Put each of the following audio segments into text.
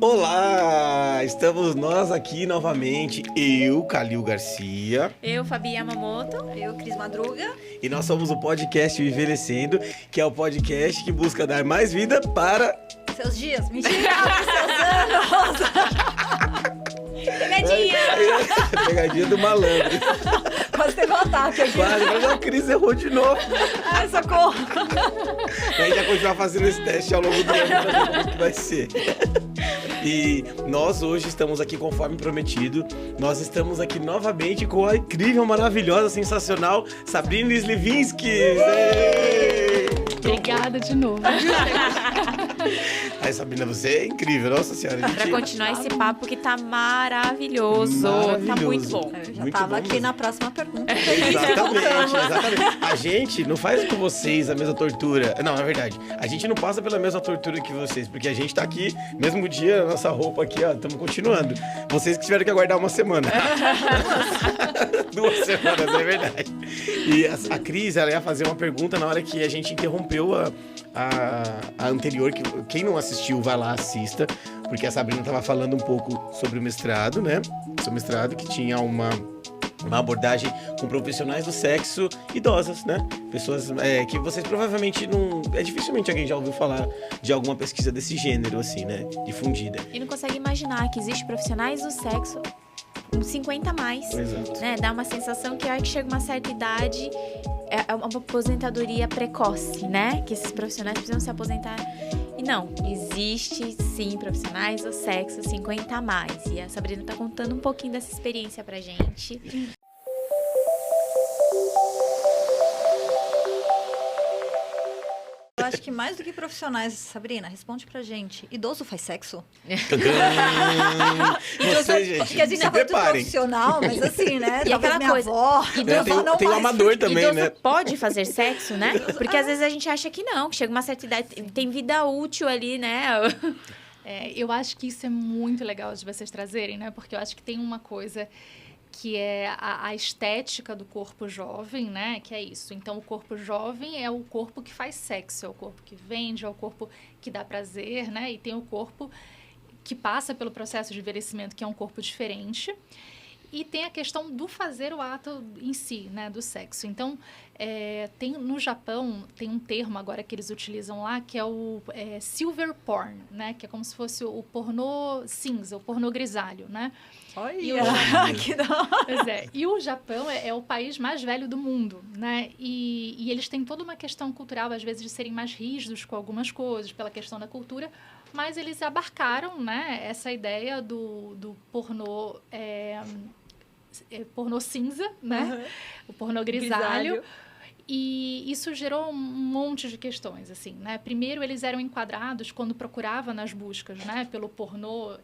Olá! Estamos nós aqui novamente, eu, Calil Garcia. Eu, Fabi Yamamoto. Eu, Cris Madruga. E nós somos o podcast Envelhecendo, que é o podcast que busca dar mais vida para... Seus dias, mentira, seus anos. Pegadinha! Pegadinha do malandro. Quase teve um ataque aqui. Quase, mas a Cris errou de novo. Ai, socorro. A gente vai continuar fazendo esse teste ao longo do ano pra ver como que vai ser. E nós hoje estamos aqui conforme prometido. Nós estamos aqui novamente com a incrível, maravilhosa, sensacional Sabrina Slivinski. Obrigada de novo. Ai, Sabrina, você é incrível, nossa senhora. Pra continuar esse papo que tá maravilhoso. Tá muito bom. Eu já Muito tava bom aqui mesmo. na próxima pergunta. Exatamente. A gente não faz com vocês a mesma tortura. Não, é verdade. A gente não passa pela mesma tortura que vocês, porque a gente tá aqui, mesmo dia, nossa roupa aqui, ó, estamos continuando. Vocês que tiveram que aguardar uma semana. 2 semanas, é verdade. E a Cris, ela ia fazer uma pergunta na hora que a gente interrompeu a anterior, que quem não assistiu, vai lá, assista, porque a Sabrina tava falando um pouco sobre o mestrado, né? Sobre o mestrado, que tinha uma abordagem com profissionais do sexo idosas, né? Pessoas que vocês provavelmente não... dificilmente alguém já ouviu falar de alguma pesquisa desse gênero, assim, né? Difundida. E não consegue imaginar que existe profissionais do sexo com 50 a mais. Exato. Né? Dá uma sensação que a hora que chega uma certa idade é uma aposentadoria precoce, né? Que esses profissionais precisam se aposentar. E não, existe sim profissionais do sexo 50 a mais. E a Sabrina tá contando um pouquinho dessa experiência pra gente. Eu acho que mais do que profissionais, Sabrina, responde pra gente. Idoso faz sexo? Você, gente, Porque a gente se é muito preparem. profissional, mas assim, né? E Talvez aquela minha coisa, avó, Tem o amador também, idoso né? pode fazer sexo, né? Porque às vezes a gente acha que não, que chega uma certa idade, tem vida útil ali, né? Eu acho que isso é muito legal de vocês trazerem, né? Porque eu acho que tem uma coisa que é a estética do corpo jovem, né? Que é isso. Então, o corpo jovem é o corpo que faz sexo, é o corpo que vende, é o corpo que dá prazer, né? E tem o corpo que passa pelo processo de envelhecimento, que é um corpo diferente. E tem a questão do fazer o ato em si, né? Do sexo. Então, no Japão, tem um termo agora que eles utilizam lá, que é o silver porn, né? Que é como se fosse o pornô cinza, o pornô grisalho, né? Olha, que da hora. Pois é. E o Japão é o país mais velho do mundo, né? E eles têm toda uma questão cultural, às vezes, de serem mais rígidos com algumas coisas, pela questão da cultura, mas eles abarcaram, né, essa ideia do pornô... pornô cinza, né? O pornô grisalho. E isso gerou um monte de questões, assim, né? Primeiro, eles eram enquadrados, quando procurava nas buscas, né, pelo pornô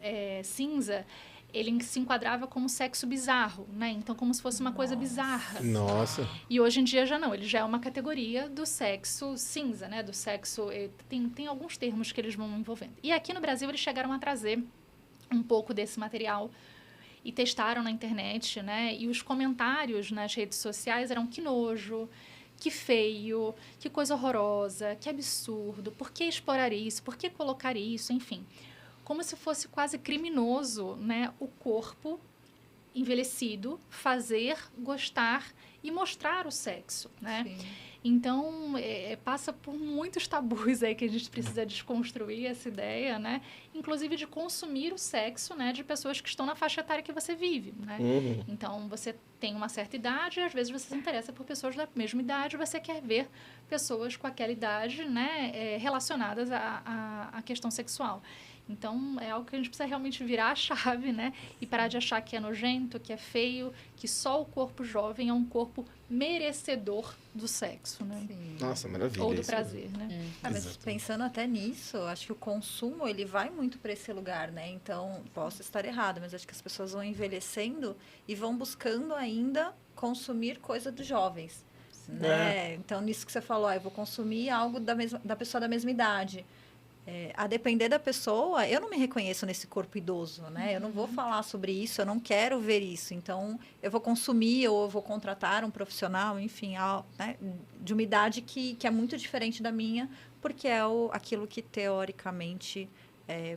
cinza, ele se enquadrava como sexo bizarro, né? Então, como se fosse uma coisa bizarra. Nossa. E hoje em dia já não, ele já é uma categoria do sexo cinza, né? Do sexo... Tem alguns termos que eles vão envolvendo. E aqui no Brasil, eles chegaram a trazer um pouco desse material e testaram na internet, né? E os comentários nas redes sociais eram: que nojo, que feio, que coisa horrorosa, que absurdo, por que explorar isso, por que colocar isso, enfim. Como se fosse quase criminoso, né? O corpo envelhecido fazer, gostar e mostrar o sexo, né? Sim. Então, passa por muitos tabus aí que a gente precisa desconstruir essa ideia, né? Inclusive de consumir o sexo, né? De pessoas que estão na faixa etária que você vive, né? Uhum. Então, você tem uma certa idade e às vezes você se interessa por pessoas da mesma idade, você quer ver pessoas com aquela idade, né? Relacionadas à questão sexual. Então, é algo que a gente precisa realmente virar a chave, né? E parar de achar que é nojento, que é feio, que só o corpo jovem é um corpo merecedor do sexo, né? Sim. Nossa, maravilha. Ou do isso. prazer, né? Mas Exato. pensando até nisso, acho que o consumo, ele vai muito para esse lugar, né? Então, posso estar errada, mas acho que as pessoas vão envelhecendo e vão buscando ainda consumir coisa dos jovens, né? Então, nisso que você falou, eu vou consumir algo da pessoa da mesma idade. A depender da pessoa, eu não me reconheço nesse corpo idoso, né? Eu não vou falar sobre isso, eu não quero ver isso. Então, eu vou consumir ou eu vou contratar um profissional, enfim, né? De uma idade que é muito diferente da minha, porque é aquilo que, teoricamente,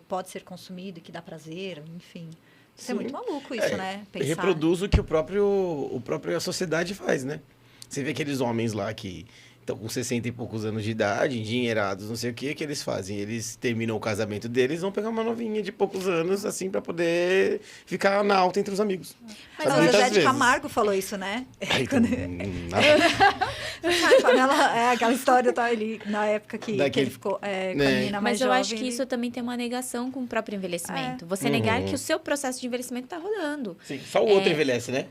pode ser consumido e que dá prazer, enfim. Isso é Sim. muito maluco isso, né? Pensar. Reproduz o que a própria sociedade faz, né? Você vê aqueles homens lá que estão com 60 e poucos anos de idade, endinheirados, não sei o que eles fazem. Eles terminam o casamento deles, vão pegar uma novinha de poucos anos, assim, pra poder ficar na alta entre os amigos. Mas o muitas Zezé de vezes. Camargo falou isso, né? Aí, Aquela história, tá, ele, na época que ele ficou com a menina mais Mas eu jovem. acho que isso também tem uma negação com o próprio envelhecimento. Você negar que o seu processo de envelhecimento tá rolando. Sim, só o outro envelhece, né?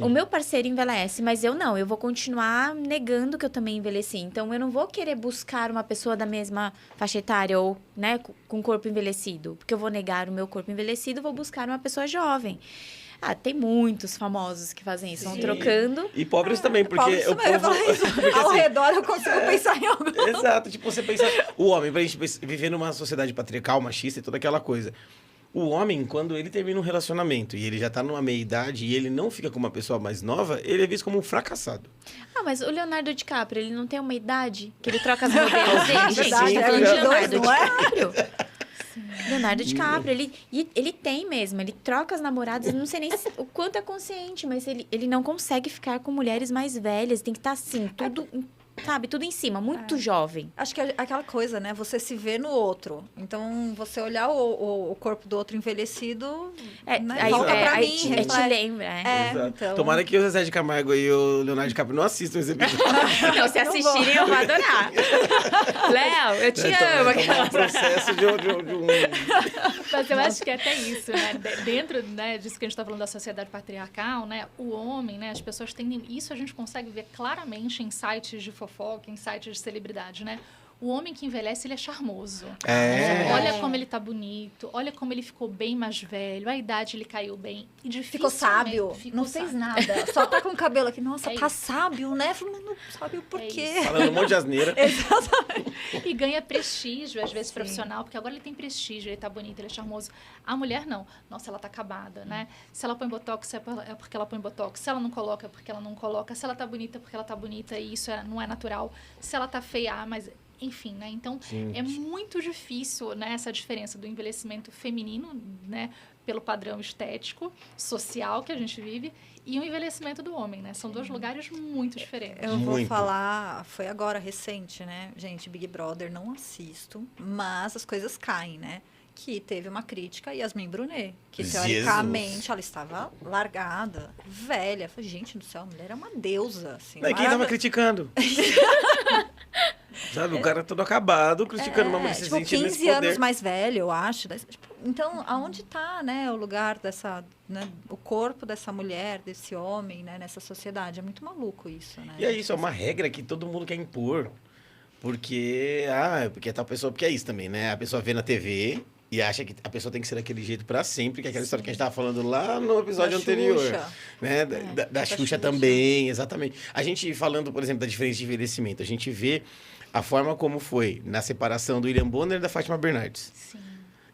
O meu parceiro envelhece, mas eu não. Eu vou continuar negando que eu também envelheci. Então, eu não vou querer buscar uma pessoa da mesma faixa etária ou, né, com corpo envelhecido. Porque eu vou negar o meu corpo envelhecido, vou buscar uma pessoa jovem. Tem muitos famosos que fazem isso. Vão trocando. E pobres também, porque Paulo, isso o mesmo, povo... porque, ao assim, redor eu consigo pensar em algo. Exato, tipo, você pensa... O homem, pra gente viver numa sociedade patriarcal, machista e toda aquela coisa. O homem, quando ele termina um relacionamento e ele já tá numa meia-idade e ele não fica com uma pessoa mais nova, ele é visto como um fracassado. Mas o Leonardo DiCaprio, ele não tem uma idade que ele troca as modelos dele? Gente, Verdade, tá falando de é Leonardo não é? DiCaprio. Leonardo DiCaprio, ele tem mesmo, ele troca as namoradas, eu não sei nem o quanto é consciente, mas ele não consegue ficar com mulheres mais velhas, tem que estar assim, tudo, sabe, tudo em cima, muito jovem. Acho que é aquela coisa, né? Você se vê no outro. Então, você olhar o corpo do outro envelhecido, né? Volta pra mim. te reflete. lembra, Exato. Então... Tomara que o Zezé de Camargo e o Leonardo DiCaprio não assistam esse episódio. Não, se assistirem, eu vou adorar. Léo, eu te amo. É um processo de um... Mas eu acho que é até isso, né? Dentro, né, disso que a gente está falando da sociedade patriarcal, né? O homem, né? As pessoas tendem... Isso a gente consegue ver claramente em sites de fofoca, em sites de celebridade, né? O homem que envelhece, ele é charmoso. Olha como ele tá bonito, olha como ele ficou bem mais velho, a idade ele caiu bem. E ficou sábio, não fez nada. Só tá com o cabelo aqui. Nossa, tá sábio, né? Não sabe o porquê. Falando um monte de asneira. Exatamente. E ganha prestígio, às vezes, profissional, porque agora ele tem prestígio, ele tá bonito, ele é charmoso. A mulher, não. Nossa, ela tá acabada, né? Se ela põe botox, é porque ela põe botox. Se ela não coloca, é porque ela não coloca. Se ela tá bonita, é porque ela tá bonita, e isso não é natural. Se ela tá feia, mas... Enfim, né? Então, é muito difícil, né, essa diferença do envelhecimento feminino, né, pelo padrão estético, social que a gente vive, e o envelhecimento do homem, né? São dois lugares muito diferentes. Eu vou falar, foi agora recente, né? Gente, Big Brother não assisto, mas as coisas caem, né? Que teve uma crítica a Yasmin Brunet, que teoricamente ela estava largada, velha. Eu falei, gente do céu, a mulher é uma deusa. Assim, Quem tava criticando? Sabe, o cara todo acabado, criticando uma mulher. Tipo, 15 anos mais velho, eu acho. Então, aonde tá, né, o lugar dessa, né, o corpo dessa mulher, desse homem, né, nessa sociedade? É muito maluco isso, né? E é isso, é uma regra que todo mundo quer impor. Porque é tal pessoa, porque é isso também, né? A pessoa vê na TV e acha que a pessoa tem que ser daquele jeito pra sempre, que é aquela história que a gente tava falando lá no episódio anterior. Xuxa. Né? Da Xuxa também, exatamente. A gente falando, por exemplo, da diferença de envelhecimento, a gente vê a forma como foi na separação do William Bonner e da Fátima Bernardes. Sim.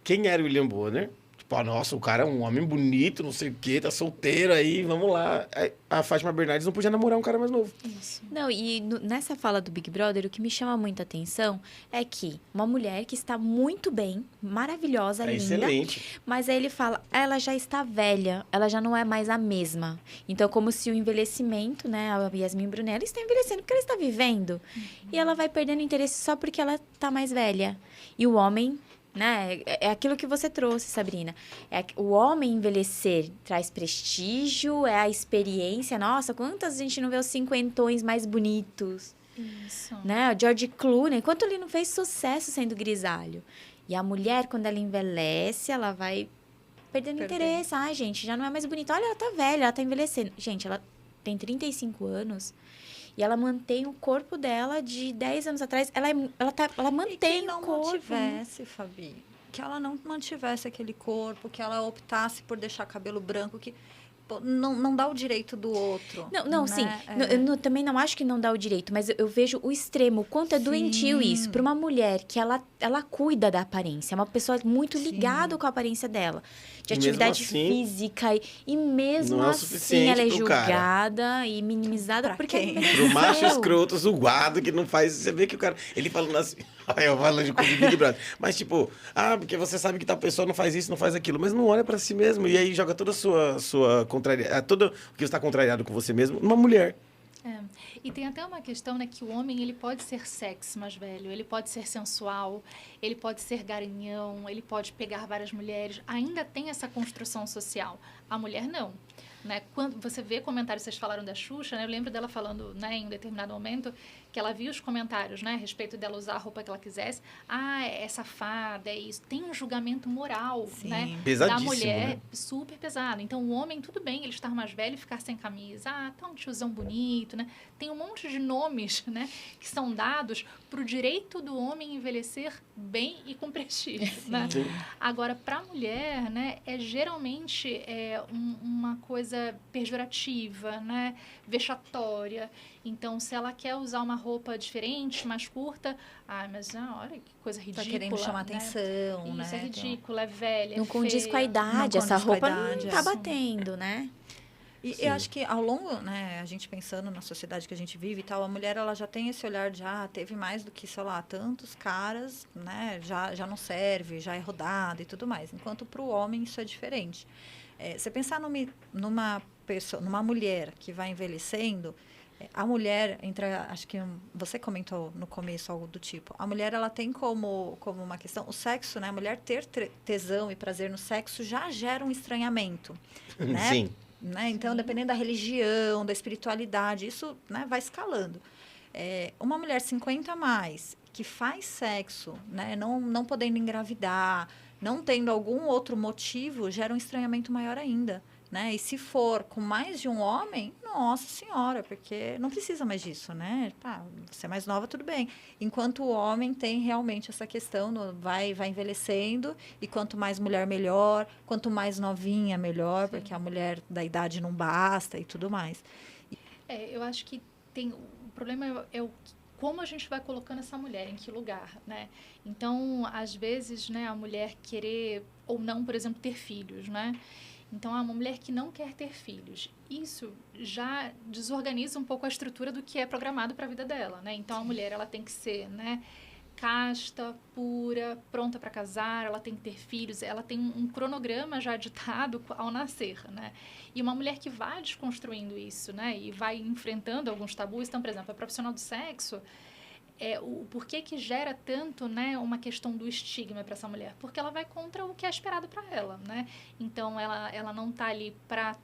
Quem era o William Bonner? Tipo, nossa, o cara é um homem bonito, não sei o quê, tá solteiro aí, vamos lá. A Fátima Bernardes não podia namorar um cara mais novo. Isso. Não, e nessa fala do Big Brother, o que me chama muita atenção é que uma mulher que está muito bem, maravilhosa, linda. Excelente. Mas aí ele fala, ela já está velha, ela já não é mais a mesma. Então, como se o envelhecimento, né, a Yasmin Brunet, ela está envelhecendo porque ela está vivendo. E ela vai perdendo interesse só porque ela está mais velha. E o homem... Né? É aquilo que você trouxe, Sabrina. O homem envelhecer traz prestígio, é a experiência. Nossa, quantas a gente não vê os cinquentões mais bonitos? Isso. Né? O George Clooney, quanto ele não fez sucesso sendo grisalho? E a mulher, quando ela envelhece, ela vai perdendo interesse. Ai, gente, já não é mais bonita. Olha, ela tá velha, ela tá envelhecendo. Gente, ela tem 35 anos... E ela mantém o corpo dela de 10 anos atrás. Ela mantém o corpo. Mantivesse, Fabi, que ela não mantivesse aquele corpo, que ela optasse por deixar cabelo branco, que não dá o direito do outro. Não, né? sim. Eu também não acho que não dá o direito, mas eu vejo o extremo, o quanto é doentio isso. Para uma mulher que ela cuida da aparência, é uma pessoa muito ligada com a aparência dela. De atividade física. E mesmo assim ela é julgada e minimizada porque quem? envelheceu. Pro macho escroto, zoado, que não faz... Você vê que o cara... Ele falando assim... Aí eu falando de coisa de Big Brother. Mas tipo, porque você sabe que tal pessoa não faz isso, não faz aquilo, mas não olha pra si mesmo. E aí joga toda a sua contrariedade, todo o que você está contrariado com você mesmo, numa mulher. E tem até uma questão, né, que o homem, ele pode ser sexy mais velho, ele pode ser sensual, ele pode ser garanhão, ele pode pegar várias mulheres, ainda tem essa construção social. A mulher não, né? Quando você vê comentários, vocês falaram da Xuxa, né? Eu lembro dela falando, né, em um determinado momento, que ela via os comentários, né, a respeito dela usar a roupa que ela quisesse. É safada, é isso. Tem um julgamento moral, Sim. né, da Pesadíssimo, mulher, né? super pesado. Então, o homem, tudo bem, ele estar mais velho e ficar sem camisa. Tá um tiozão bonito, né? Tem um monte de nomes, né, que são dados pro direito do homem envelhecer bem e com prestígio, né? Sim. Agora, para a mulher, né, geralmente uma coisa pejorativa, né, vexatória. Então, se ela quer usar uma roupa diferente, mais curta, mas olha que coisa ridícula. Tá querendo chamar né? atenção, né? Isso, é ridícula, é velha, Não é condiz feia. com a idade, Não essa condiz com a roupa idade, não tá é. batendo, né? E Sim. eu acho que ao longo, né, a gente pensando na sociedade que a gente vive e tal, a mulher ela já tem esse olhar de, teve mais do que, sei lá, tantos caras, né, já não serve, já é rodada e tudo mais. Enquanto para o homem isso é diferente. Você pensar numa pessoa, numa mulher que vai envelhecendo, a mulher, acho que você comentou no começo algo do tipo, a mulher ela tem como uma questão, o sexo, né, a mulher ter tesão e prazer no sexo já gera um estranhamento, né? Sim. Né? Então, dependendo da religião, da espiritualidade, isso, né, vai escalando. Uma mulher 50 a mais que faz sexo, né, não podendo engravidar, não tendo algum outro motivo, gera um estranhamento maior ainda. Né? E se for com mais de um homem, nossa senhora, porque não precisa mais disso, né? Você é mais nova, tudo bem. Enquanto o homem tem realmente essa questão, vai envelhecendo, e quanto mais mulher, melhor, quanto mais novinha, melhor, Sim. porque a mulher da idade não basta e tudo mais. Eu acho que o problema é como a gente vai colocando essa mulher, em que lugar, né? Então, às vezes, né, a mulher querer ou não, por exemplo, ter filhos, né? Então, uma mulher que não quer ter filhos, isso já desorganiza um pouco a estrutura do que é programado para a vida dela, né? Então, a mulher, ela tem que ser, né, casta, pura, pronta para casar, ela tem que ter filhos, ela tem um cronograma já ditado ao nascer, né? E uma mulher que vai desconstruindo isso, né, e vai enfrentando alguns tabus. Então, por exemplo, a profissional do sexo, o porquê que gera tanto, né, uma questão do estigma para essa mulher? Porque ela vai contra o que é esperado para ela, né? Então, ela não está ali para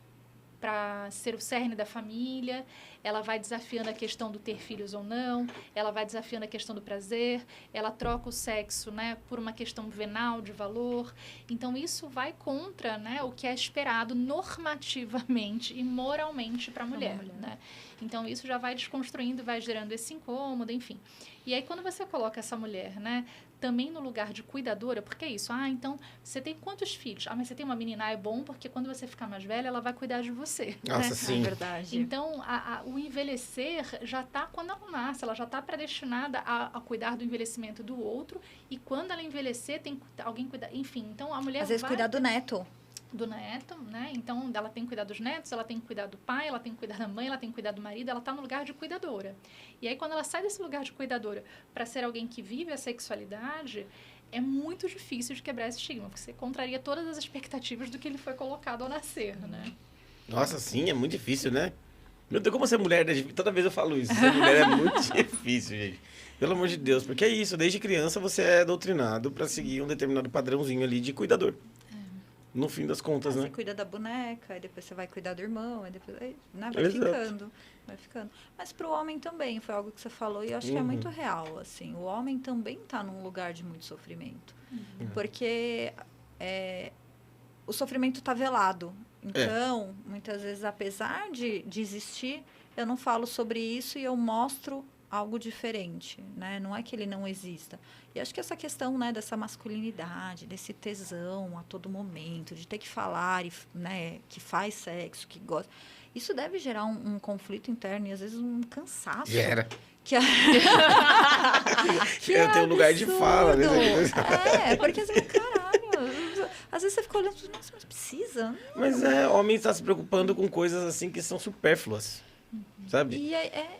ser o cerne da família, ela vai desafiando a questão do ter filhos ou não, ela vai desafiando a questão do prazer, ela troca o sexo, né, por uma questão venal, de valor. Então, isso vai contra, né, o que é esperado normativamente e moralmente para a mulher, né? Então, isso já vai desconstruindo, vai gerando esse incômodo, enfim. E aí, quando você coloca essa mulher, né, também no lugar de cuidadora, porque é isso, então, você tem quantos filhos? Mas você tem uma menina, é bom, porque quando você ficar mais velha, ela vai cuidar de você. Nossa, né? sim. É verdade. Então, o envelhecer já está quando ela nasce, ela já está predestinada a cuidar do envelhecimento do outro, e quando ela envelhecer, tem alguém cuidar, enfim, então a mulher Às vezes vai cuidar do neto. do neto, né? Então, ela tem que cuidar dos netos, ela tem que cuidar do pai, ela tem que cuidar da mãe, ela tem que cuidar do marido, ela está no lugar de cuidadora. E aí, quando ela sai desse lugar de cuidadora para ser alguém que vive a sexualidade, é muito difícil de quebrar esse estigma, porque você contraria todas as expectativas do que ele foi colocado ao nascer, né? Nossa, sim, é muito difícil, né? Meu Deus, como ser mulher, né? Toda vez eu falo isso. Ser mulher é muito difícil, gente. Pelo amor de Deus. Porque é isso, desde criança você é doutrinado para seguir um determinado padrãozinho ali de cuidador. No fim das contas, Você né? cuida da boneca, aí depois você vai cuidar do irmão, aí depois né, vai Exato. ficando. Vai ficando. Mas para o homem também, foi algo que você falou, e eu acho que é muito real, assim. O homem também está num lugar de muito sofrimento. Porque o sofrimento está velado. Então, muitas vezes, apesar de existir, eu não falo sobre isso e eu mostro algo diferente, né? Não é que ele não exista. E acho que essa questão, né, dessa masculinidade, desse tesão a todo momento, de ter que falar, né, que faz sexo, que gosta, isso deve gerar um conflito interno e às vezes um cansaço. Gera. Que Eu tenho um lugar de fala, né? Porque às vezes, caralho, às vezes você fica olhando, nossa, mas precisa? Mas homem está se preocupando com coisas assim que são supérfluas. Sabe? E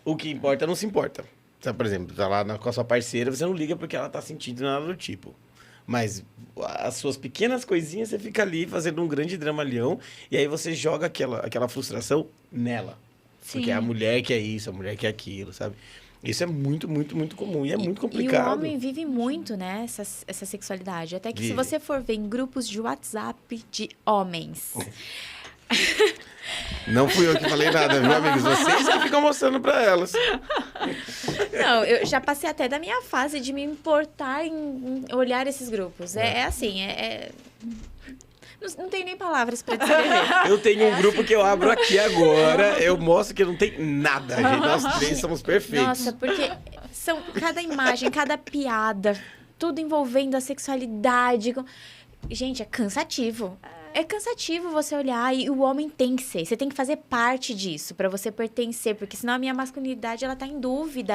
O que importa não se importa. Sabe, por exemplo, tá lá com a sua parceira, você não liga porque ela tá sentindo nada do tipo. Mas as suas pequenas coisinhas, você fica ali fazendo um grande dramalhão e aí você joga aquela frustração nela. Sim. Porque a mulher quer isso, a mulher quer aquilo, sabe? Isso é muito, muito, muito comum e é muito complicado. E o homem vive muito, né, essa sexualidade. Até que se você for ver em grupos de WhatsApp de homens... Não fui eu que falei nada, viu, amigos? Vocês que ficam mostrando pra elas. Não, eu já passei até da minha fase de me importar em olhar esses grupos. É assim, não tenho nem palavras pra descrever. Eu tenho um grupo que eu abro aqui agora, eu mostro que não tem nada, gente. Nós três somos perfeitos. Nossa, porque são cada imagem, cada piada, tudo envolvendo a sexualidade. Gente, é cansativo. É cansativo você olhar e o homem tem que ser. Você tem que fazer parte disso pra você pertencer, porque senão a minha masculinidade ela tá em dúvida,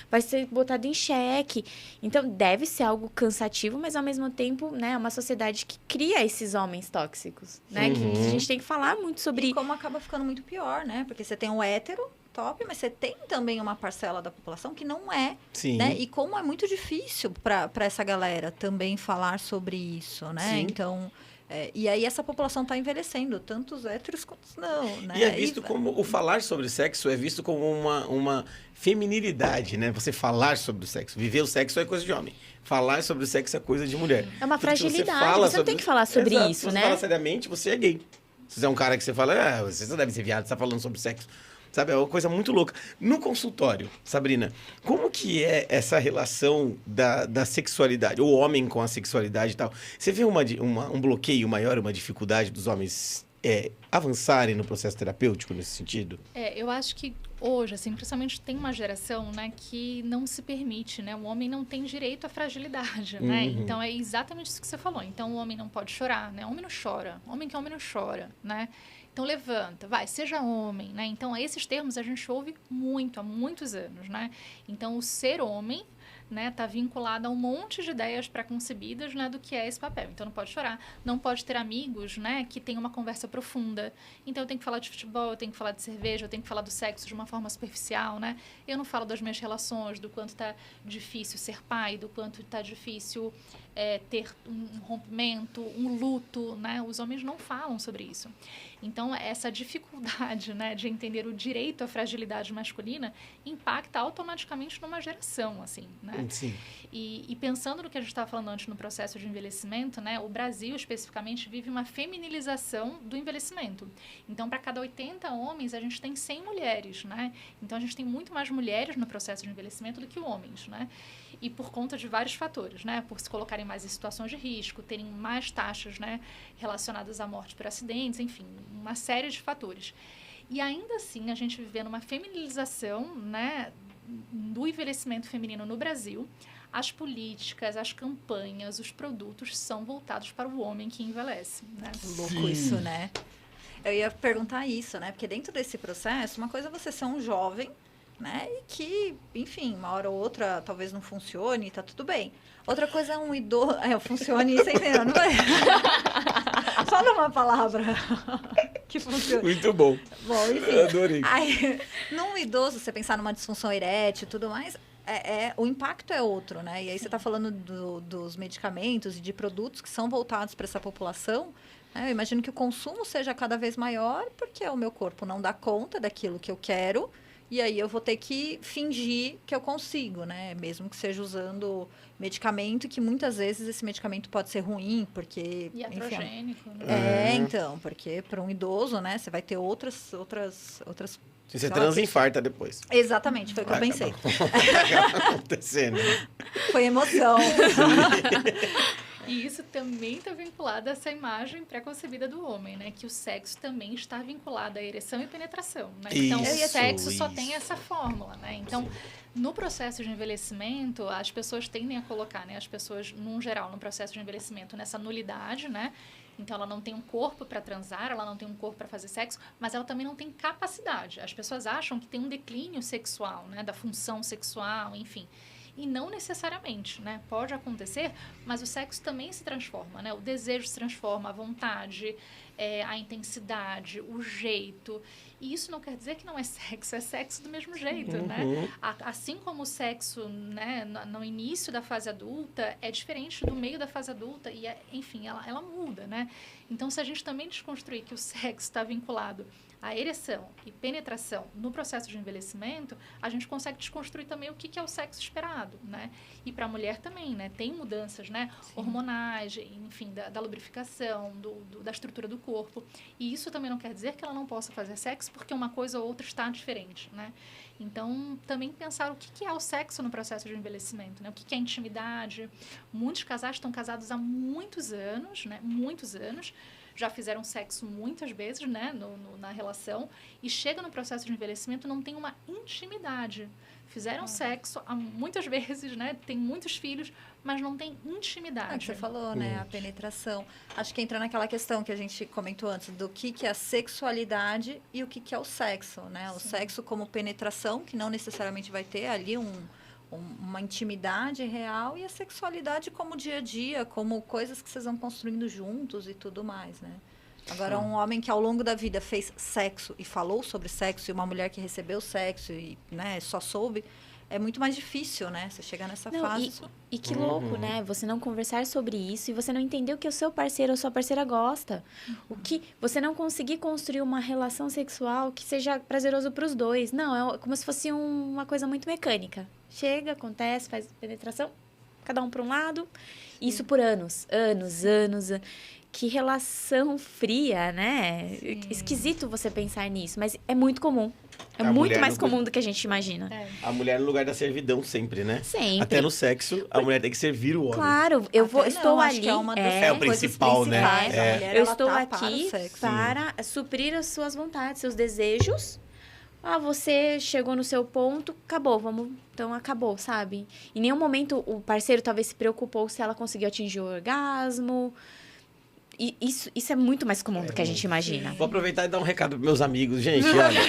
vai ser botada em xeque. Então deve ser algo cansativo, mas ao mesmo tempo, né, é uma sociedade que cria esses homens tóxicos, né? Que a gente tem que falar muito sobre. E como acaba ficando muito pior, né? Porque você tem um hétero top, mas você tem também uma parcela da população que não é, Sim. né? E como é muito difícil para essa galera também falar sobre isso, né? Sim. Então, e aí essa população está envelhecendo, tanto os héteros quanto os não, né? E é visto como o falar sobre sexo é visto como uma feminilidade, né? Você falar sobre o sexo. Viver o sexo é coisa de homem. Falar sobre o sexo é coisa de mulher. É uma Porque se fragilidade. Você não tem que falar sobre Exato. isso, Se você né? fala seriamente, você é gay. Se você é um cara que você fala, você não deve ser viado, você tá falando sobre sexo. Sabe, é uma coisa muito louca. No consultório, Sabrina, como que é essa relação da sexualidade, o homem com a sexualidade e tal? Você vê um bloqueio maior, uma dificuldade dos homens avançarem no processo terapêutico nesse sentido? Eu acho que hoje, assim, principalmente tem uma geração, né, que não se permite, né? O homem não tem direito à fragilidade, né? Então, é exatamente isso que você falou. Então, o homem não pode chorar, né? O homem não chora. Homem que homem não chora, né? Então, levanta, vai, seja homem, né? Então, esses termos a gente ouve muito, há muitos anos, né? Então, o ser homem, né, tá vinculado a um monte de ideias pré-concebidas, né, do que é esse papel. Então, não pode chorar, não pode ter amigos, né, que tenham uma conversa profunda. Então, eu tenho que falar de futebol, eu tenho que falar de cerveja, eu tenho que falar do sexo de uma forma superficial, né? Eu não falo das minhas relações, do quanto tá difícil ser pai, do quanto tá difícil ter um rompimento, um luto, né? Os homens não falam sobre isso. Então, essa dificuldade, né, de entender o direito à fragilidade masculina impacta automaticamente numa geração, assim, né? Sim. E pensando no que a gente estava falando antes no processo de envelhecimento, né, o Brasil, especificamente, vive uma feminilização do envelhecimento. Então, para cada 80 homens, a gente tem 100 mulheres, né? Então, a gente tem muito mais mulheres no processo de envelhecimento do que homens, né? E por conta de vários fatores, né? Por se colocarem mais em situações de risco, terem mais taxas, né, relacionadas à morte por acidentes, enfim, uma série de fatores. E ainda assim, a gente vive numa feminilização, né, do envelhecimento feminino no Brasil. As políticas, as campanhas, os produtos são voltados para o homem que envelhece, né? Louco isso, né? Eu ia perguntar isso, né? Porque dentro desse processo, uma coisa é você ser um jovem, né? E que, enfim, uma hora ou outra talvez não funcione, tá tudo bem. Outra coisa é um idoso... funcione, você entendeu? Não é? Fala uma palavra que funciona. Muito bom. Bom, enfim. Eu adorei. Aí, num idoso, você pensar numa disfunção erétil e tudo mais, o impacto é outro, né? E aí você está falando dos medicamentos e de produtos que são voltados para essa população. Eu imagino que o consumo seja cada vez maior, porque o meu corpo não dá conta daquilo que eu quero, e aí eu vou ter que fingir que eu consigo, né? Mesmo que seja usando medicamento, que muitas vezes esse medicamento pode ser ruim, porque... Iatrogênico, né? Então, porque para um idoso, né? Você vai ter outras Se você transa e infarta depois. Exatamente, foi o que eu pensei. Tá acontecendo. Foi emoção. E isso também está vinculado a essa imagem pré-concebida do homem, né? Que o sexo também está vinculado à ereção e penetração, né? Então, o sexo só tem essa fórmula, né? Então, no processo de envelhecimento, as pessoas tendem a colocar, né? As pessoas, num geral, no processo de envelhecimento, nessa nulidade, né? Então, ela não tem um corpo para transar, ela não tem um corpo para fazer sexo, mas ela também não tem capacidade. As pessoas acham que tem um declínio sexual, né? Da função sexual, enfim. E não necessariamente, né? Pode acontecer, mas o sexo também se transforma, né? O desejo se transforma, a vontade, a intensidade, o jeito. E isso não quer dizer que não é sexo do mesmo jeito, né? Assim como o sexo, né, no início da fase adulta é diferente do meio da fase adulta e, enfim, ela muda, né? Então, se a gente também desconstruir que o sexo está vinculado à ereção e penetração no processo de envelhecimento, a gente consegue desconstruir também o que é o sexo esperado, né? E para a mulher também, né? Tem mudanças, né? Hormonais, enfim, da lubrificação, da estrutura do corpo. E isso também não quer dizer que ela não possa fazer sexo porque uma coisa ou outra está diferente, né? Então, também pensar o que é o sexo no processo de envelhecimento, né? O que é intimidade. Muitos casais estão casados há muitos anos, né? Muitos anos. Já fizeram sexo muitas vezes, né, na relação, e chega no processo de envelhecimento não tem uma intimidade. Fizeram sexo muitas vezes, né, tem muitos filhos, mas não tem intimidade. É o que você falou, né, a penetração. Acho que entra naquela questão que a gente comentou antes, do que é a sexualidade e o que é o sexo, né? O sexo como penetração, que não necessariamente vai ter ali uma intimidade real, e a sexualidade como dia a dia, como coisas que vocês vão construindo juntos e tudo mais, né? Agora, um homem que ao longo da vida fez sexo e falou sobre sexo, e uma mulher que recebeu sexo e, né, só soube, é muito mais difícil, né? Você chegar nessa fase. E que louco, né? Você não conversar sobre isso e você não entender o que o seu parceiro ou sua parceira gosta. O que você não conseguir construir uma relação sexual que seja prazeroso para os dois. Não, é como se fosse uma coisa muito mecânica. Chega, acontece, faz penetração, cada um para um lado. Isso por anos. Que relação fria, né? Sim. Esquisito você pensar nisso, mas é muito comum. É muito mais comum do que a gente imagina. A mulher no lugar da servidão sempre, né? Sempre. Até no sexo, a mulher tem que servir o homem. Claro, estou ali. É o principal, né? Eu estou aqui para suprir as suas vontades, seus desejos. Você chegou no seu ponto, acabou, então acabou, sabe? Em nenhum momento o parceiro talvez se preocupou se ela conseguiu atingir o orgasmo. E isso é muito mais comum do que a gente imagina. Vou aproveitar e dar um recado pros meus amigos, gente, olha.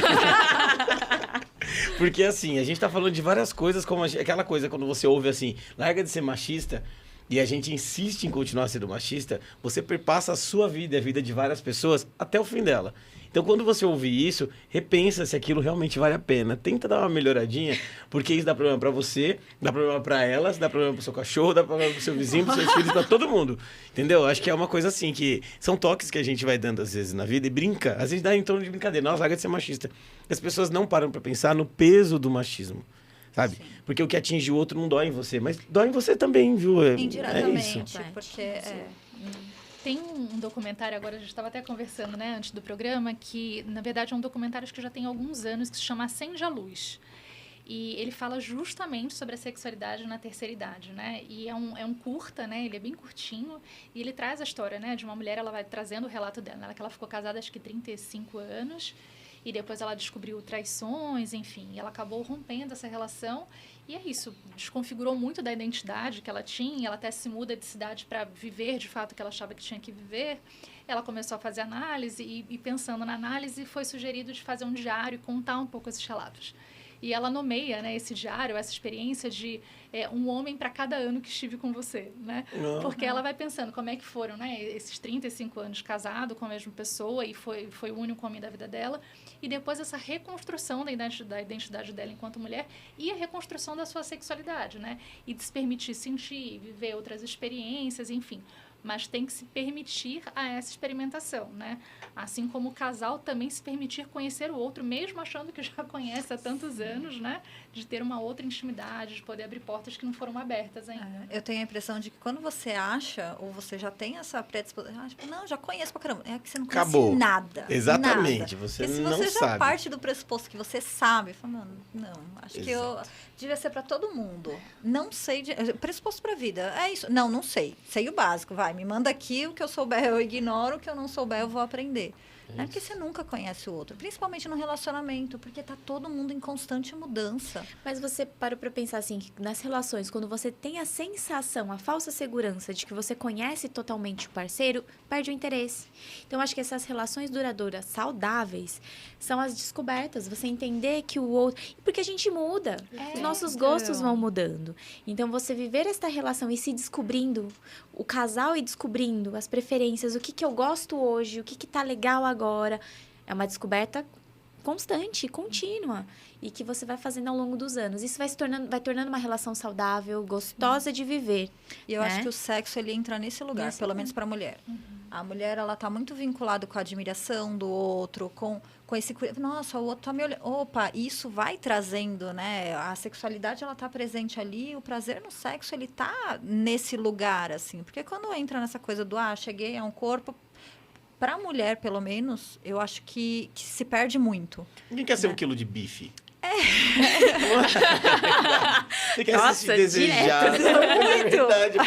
Porque assim, a gente tá falando de várias coisas, como aquela coisa quando você ouve assim, larga de ser machista, e a gente insiste em continuar sendo machista, você perpassa a sua vida e a vida de várias pessoas até o fim dela. Então, quando você ouvir isso, repensa se aquilo realmente vale a pena. Tenta dar uma melhoradinha, porque isso dá problema pra você, dá problema pra elas, dá problema pro seu cachorro, dá problema pro seu vizinho, pros seus filhos, pra todo mundo. Entendeu? Acho que é uma coisa assim, que são toques que a gente vai dando às vezes na vida e brinca. Às vezes dá em torno de brincadeira. Nossa, larga de ser machista. As pessoas não param pra pensar no peso do machismo. Sabe? Sim. Porque o que atinge o outro não dói em você, mas dói em você também, viu? Indiretamente, é isso. Porque Tem um documentário, agora a gente estava até conversando, né, antes do programa, que, na verdade, é um documentário que já tem alguns anos, que se chama Acende a Luz. E ele fala justamente sobre a sexualidade na terceira idade, né? E é um curta, né? Ele é bem curtinho. E ele traz a história, né, de uma mulher, ela vai trazendo o relato dela, né, que ela ficou casada, acho que 35 anos. E depois ela descobriu traições, enfim. E ela acabou rompendo essa relação. E é isso, desconfigurou muito da identidade que ela tinha. Ela até se muda de cidade para viver, de fato, o que ela achava que tinha que viver. Ela começou a fazer análise e pensando na análise, foi sugerido de fazer um diário e contar um pouco esses relatos. E ela nomeia, né, esse diário, essa experiência de um homem para cada ano que estive com você, né? Porque ela vai pensando como é que foram, né, esses 35 anos casado com a mesma pessoa e foi o único homem da vida dela. E depois essa reconstrução da identidade dela enquanto mulher e a reconstrução da sua sexualidade, né? E de se permitir sentir, viver outras experiências, enfim. Mas tem que se permitir a essa experimentação, né? Assim como o casal também se permitir conhecer o outro, mesmo achando que já conhece há tantos anos, né? De ter uma outra intimidade, de poder abrir portas que não foram abertas ainda. Eu tenho a impressão de que quando você acha, ou você já tem essa predisposição, tipo, não, já conheço pra caramba. É que você não conhece nada. Exatamente, nada. você não sabe. Porque se você já parte do pressuposto que você sabe, fala, não, acho que eu devia ser pra todo mundo. Não sei, pressuposto pra vida, é isso. Não sei. Sei o básico, vai. vai, me manda aqui, o que eu souber eu ignoro, o que eu não souber eu vou aprender. Né? Porque você nunca conhece o outro, principalmente no relacionamento, porque tá todo mundo em constante mudança. Mas você parou pra pensar assim, que nas relações, quando você tem a sensação, a falsa segurança de que você conhece totalmente o parceiro, perde o interesse. Então, acho que essas relações duradouras, saudáveis, são as descobertas. Você entender que o outro... Porque a gente muda. Os nossos gostos vão mudando. Então, você viver esta relação e se descobrindo, o casal e descobrindo as preferências, o que eu gosto hoje, o que tá legal agora, é uma descoberta constante, contínua, e que você vai fazendo ao longo dos anos. Isso vai tornando uma relação saudável, gostosa de viver. E eu acho que o sexo, ele entra nesse lugar, pelo menos para a mulher. A mulher, ela tá muito vinculada com a admiração do outro, com esse... Nossa, o outro tá me olhando. Opa, isso vai trazendo, né? A sexualidade, ela tá presente ali, o prazer no sexo, ele tá nesse lugar, assim. Porque quando entra nessa coisa do, cheguei a um corpo... Para a mulher, pelo menos, eu acho que se perde muito. Ninguém quer ser um quilo de bife. Você quer Nossa, se sentir desejado. É verdade,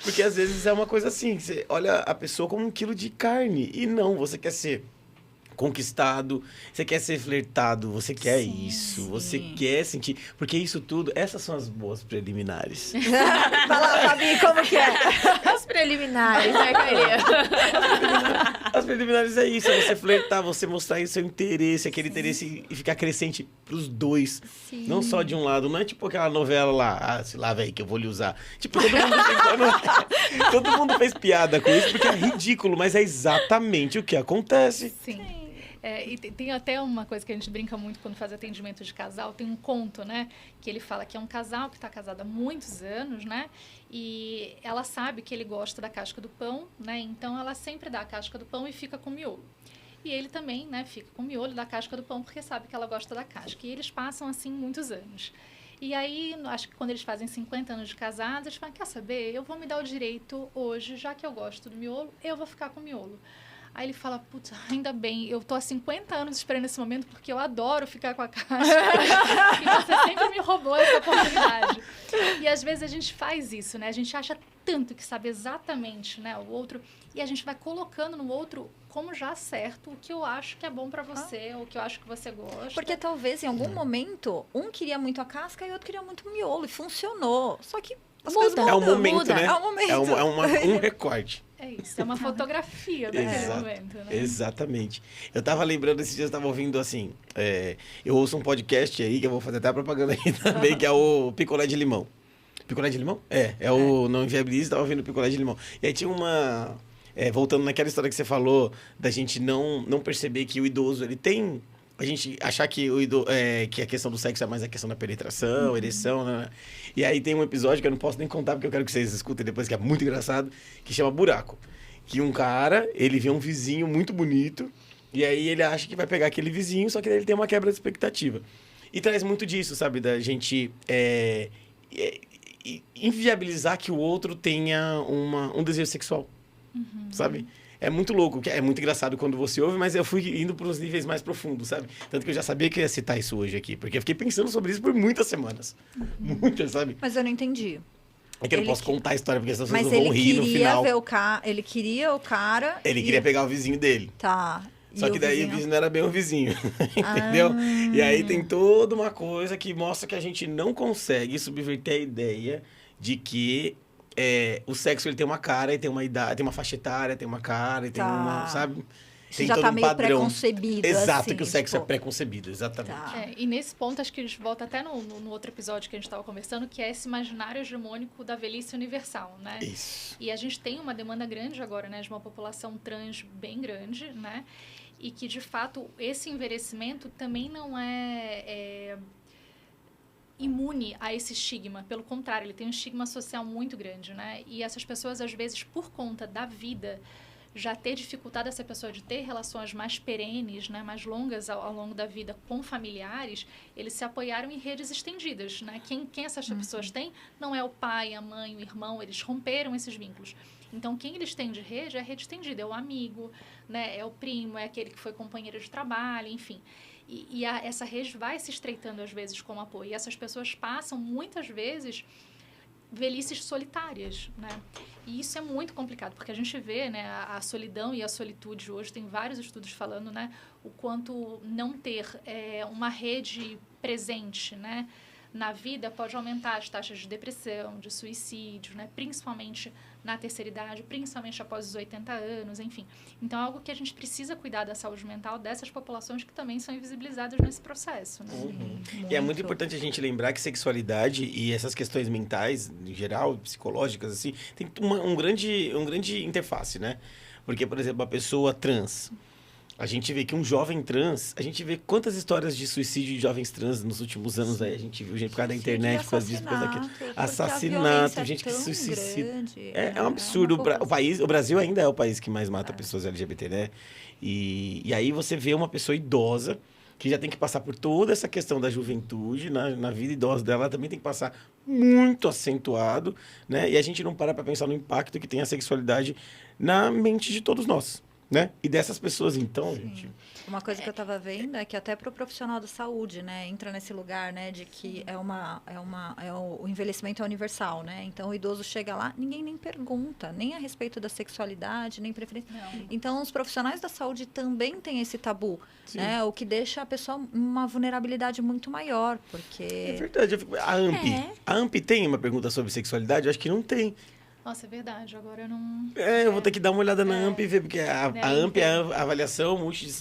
porque às vezes é uma coisa assim, você olha a pessoa como um quilo de carne. E não, você quer ser conquistado, você quer ser flertado, você quer isso, você quer sentir... Porque isso tudo, essas são as boas preliminares. Fala, Fabi, como que é? As preliminares, né, Carinha? As preliminares é isso, é você flertar, você mostrar aí seu interesse, aquele interesse e ficar crescente pros dois. Sim. Não só de um lado, não é tipo aquela novela lá, se lá, velho, que eu vou lhe usar. Tipo, todo mundo fez piada com isso, porque é ridículo, mas é exatamente o que acontece. Sim. E tem até uma coisa que a gente brinca muito quando faz atendimento de casal, tem um conto, né? Que ele fala que é um casal que está casado há muitos anos, né? E ela sabe que ele gosta da casca do pão, né? Então, ela sempre dá a casca do pão e fica com o miolo. E ele também, né? Fica com o miolo da casca do pão porque sabe que ela gosta da casca. E eles passam, assim, muitos anos. E aí, acho que quando eles fazem 50 anos de casados, eles falam, quer saber? Eu vou me dar o direito hoje, já que eu gosto do miolo, eu vou ficar com o miolo. Aí ele fala, putz, ainda bem, eu tô há 50 anos esperando esse momento porque eu adoro ficar com a casca. E você sempre me roubou essa oportunidade. E às vezes a gente faz isso, né? A gente acha tanto que sabe exatamente, né, o outro, e a gente vai colocando no outro como já certo o que eu acho que é bom pra você, ou o que eu acho que você gosta. Porque talvez em algum momento, um queria muito a casca e o outro queria muito o miolo. E funcionou. Só que as coisas É um mudam. momento, né? É um momento. Um recorte. É isso, é uma fotografia daquele momento, né? Exatamente. Eu tava lembrando, esses dias eu tava ouvindo assim, eu ouço um podcast aí, que eu vou fazer até a propaganda aí também, que é o Picolé de Limão. Picolé de Limão? O Não Inviabilize, tava ouvindo o Picolé de Limão. E aí tinha uma... voltando naquela história que você falou, da gente não perceber que o idoso, ele tem... A gente achar que, que a questão do sexo é mais a questão da penetração, ereção, né? E aí tem um episódio que eu não posso nem contar, porque eu quero que vocês escutem depois, que é muito engraçado, que chama Buraco. Que um cara, ele vê um vizinho muito bonito, e aí ele acha que vai pegar aquele vizinho, só que ele tem uma quebra de expectativa. E traz muito disso, sabe? Da gente inviabilizar que o outro tenha um desejo sexual, sabe? É muito louco, é muito engraçado quando você ouve, mas eu fui indo para os níveis mais profundos, sabe? Tanto que eu já sabia que eu ia citar isso hoje aqui, porque eu fiquei pensando sobre isso por muitas semanas. Muitas, sabe? Mas eu não entendi. É que eu não posso contar a história, porque as pessoas Mas vão rir no final. Ele queria o cara... Ele queria pegar o vizinho dele. Tá. Só que daí o vizinho não era bem um vizinho, entendeu? E aí tem toda uma coisa que mostra que a gente não consegue subverter a ideia de que o sexo ele tem uma cara e tem uma idade, tem uma faixa etária, tem uma cara e tem uma, sabe? Tem já todo tá um meio padrão. Preconcebido, Exato, assim, que o sexo tipo... é preconcebido, exatamente. Tá. E nesse ponto, acho que a gente volta até no outro episódio que a gente estava conversando, que é esse imaginário hegemônico da velhice universal, né? Isso. E a gente tem uma demanda grande agora, né? De uma população trans bem grande, né? E que, de fato, esse envelhecimento também não é imune a esse estigma. Pelo contrário, ele tem um estigma social muito grande, né? E essas pessoas, às vezes, por conta da vida, já ter dificultado essa pessoa de ter relações mais perenes, né, mais longas ao longo da vida com familiares, eles se apoiaram em redes estendidas, né? Quem essas pessoas têm não é o pai, a mãe, o irmão, eles romperam esses vínculos. Então, quem eles têm de rede é a rede estendida, é o amigo, né, é o primo, é aquele que foi companheiro de trabalho, enfim. E essa rede vai se estreitando, às vezes, como apoio. E essas pessoas passam, muitas vezes, velhices solitárias, né? E isso é muito complicado, porque a gente vê, né, a solidão e a solitude hoje, tem vários estudos falando, né, o quanto não ter uma rede presente, né, na vida pode aumentar as taxas de depressão, de suicídio, né, principalmente na terceira idade, principalmente após os 80 anos, enfim. Então, é algo que a gente precisa cuidar da saúde mental dessas populações que também são invisibilizadas nesse processo, né? E é muito importante a gente lembrar que sexualidade e essas questões mentais, em geral, psicológicas, assim, tem um grande interface, né? Porque, por exemplo, a pessoa trans... A gente vê que um jovem trans, a gente vê quantas histórias de suicídio de jovens trans nos últimos anos aí, a gente viu gente por causa da internet, por causa disso, por causa daquilo. Assassinato, gente que se suicida. É um absurdo. O Brasil ainda é o país que mais mata pessoas LGBT, né? E aí você vê uma pessoa idosa que já tem que passar por toda essa questão da juventude, na vida idosa dela, ela também tem que passar muito acentuado, né? E a gente não para pensar no impacto que tem a sexualidade na mente de todos nós. Né? E dessas pessoas, então, gente... Uma coisa que eu estava vendo é que até para o profissional da saúde, né, entra nesse lugar, né, de que o envelhecimento é universal, né? Então, o idoso chega lá, ninguém nem pergunta, nem a respeito da sexualidade, nem preferência. Não. Então, os profissionais da saúde também têm esse tabu, né? O que deixa a pessoa uma vulnerabilidade muito maior, porque... É verdade. A AMP tem uma pergunta sobre sexualidade? Eu acho que não tem. Nossa, é verdade. Agora eu não... eu vou ter que dar uma olhada na AMP e ver, porque a AMP é a avaliação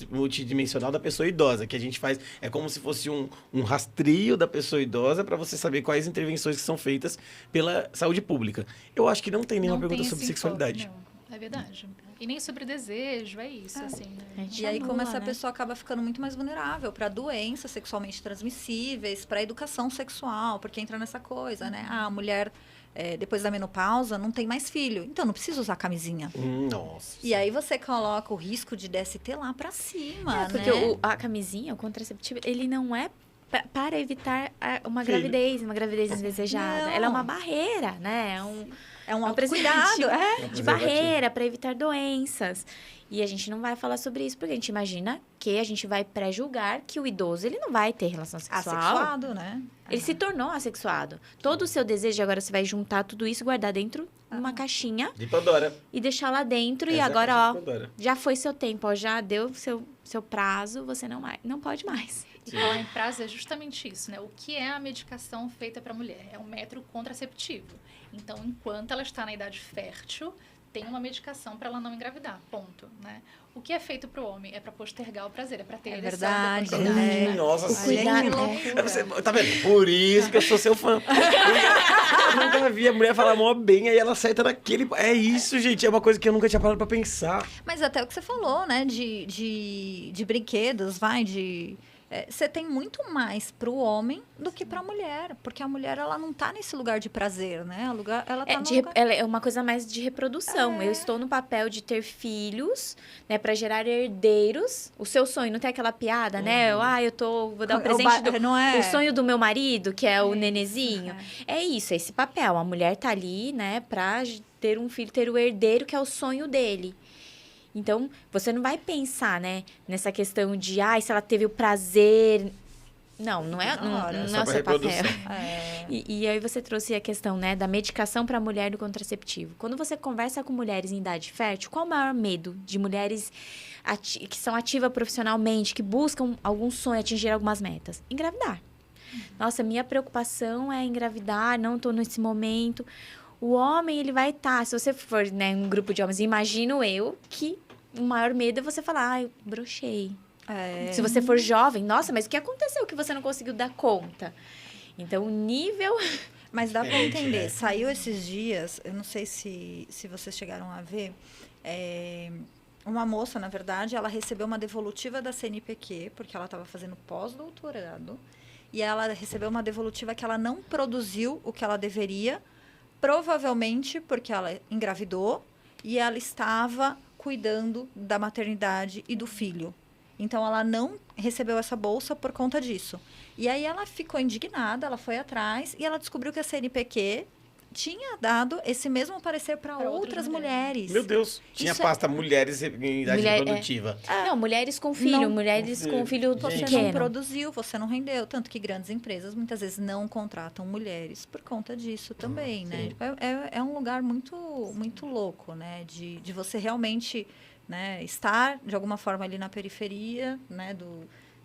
multidimensional da pessoa idosa, que a gente faz, é como se fosse um rastreio da pessoa idosa para você saber quais intervenções que são feitas pela saúde pública. Eu acho que não tem nenhuma pergunta sobre sexualidade. Não, é verdade. E nem sobre desejo, é isso, assim, né? E aí, como essa pessoa acaba ficando muito mais vulnerável para doenças sexualmente transmissíveis, para educação sexual, porque entra nessa coisa, né? A mulher... depois da menopausa, não tem mais filho. Então, não precisa usar camisinha. Nossa. E aí, você coloca o risco de DST lá pra cima, porque né? a camisinha, o contraceptivo, ele não é para evitar uma gravidez indesejada. Não. Ela é uma barreira, né? É um autocuidado. De barreira para evitar doenças. E a gente não vai falar sobre isso, porque a gente imagina que a gente vai pré-julgar que o idoso, ele não vai ter relação sexual. Assexuado, né? Ele se tornou assexuado. Todo o seu desejo, agora você vai juntar tudo isso, guardar dentro de uma caixinha. De Pandora. E deixar lá dentro. E agora, já foi seu tempo, já deu seu prazo, você não pode mais. E falar em prazo é justamente isso, né? O que é a medicação feita para a mulher? É um método contraceptivo. Então, enquanto ela está na idade fértil, tem uma medicação para ela não engravidar, ponto, né? O que é feito para o homem é para postergar o prazer, é para ter ereção verdade, depois da idade, né? Nossa, cuidado, tá vendo? Por isso que eu sou seu fã. Eu nunca vi a mulher falar mó bem, aí ela acerta naquele... É isso, gente, é uma coisa que eu nunca tinha parado pra pensar. Mas até o que você falou, né? De brinquedos, você tem muito mais pro homem do que pra mulher. Porque a mulher, ela não tá nesse lugar de prazer, né? Ela tá ela é uma coisa mais de reprodução. Eu estou no papel de ter filhos, né? Pra gerar herdeiros. O seu sonho, não tem aquela piada, né? Vou dar o presente o sonho do meu marido, que é o nenezinho. É isso, é esse papel. A mulher tá ali, né? Pra ter um filho, ter o herdeiro, que é o sonho dele. Então, você não vai pensar, né, nessa questão de, se ela teve o prazer... Não é o seu papel. E aí você trouxe a questão, né, da medicação para a mulher do contraceptivo. Quando você conversa com mulheres em idade fértil, qual o maior medo de mulheres que são ativas profissionalmente, que buscam algum sonho, atingir algumas metas? Engravidar. Nossa, minha preocupação é engravidar, não estou nesse momento... O homem, ele vai estar... Se você for, né, um grupo de homens, imagino eu que o maior medo é você falar, brochei. Se você for jovem, nossa, mas o que aconteceu que você não conseguiu dar conta? Então, o nível... Mas dá para entender. Saiu esses dias, eu não sei se vocês chegaram a ver, uma moça, na verdade, ela recebeu uma devolutiva da CNPq, porque ela estava fazendo pós-doutorado, e ela recebeu uma devolutiva que ela não produziu o que ela deveria, provavelmente porque ela engravidou e ela estava cuidando da maternidade e do filho. Então, ela não recebeu essa bolsa por conta disso. E aí, ela ficou indignada, ela foi atrás e ela descobriu que a CNPq tinha dado esse mesmo parecer para Pra outras outras mulheres. Meu Deus, tinha Isso pasta mulheres em idade Mulher- reprodutiva. Não, mulheres com filho, Não. mulheres com filho Você não pequeno. produziu, você não rendeu. Tanto que grandes empresas muitas vezes não contratam mulheres por conta disso também, né? É um lugar muito, muito louco, né? De você realmente, né, estar de alguma forma ali na periferia, né?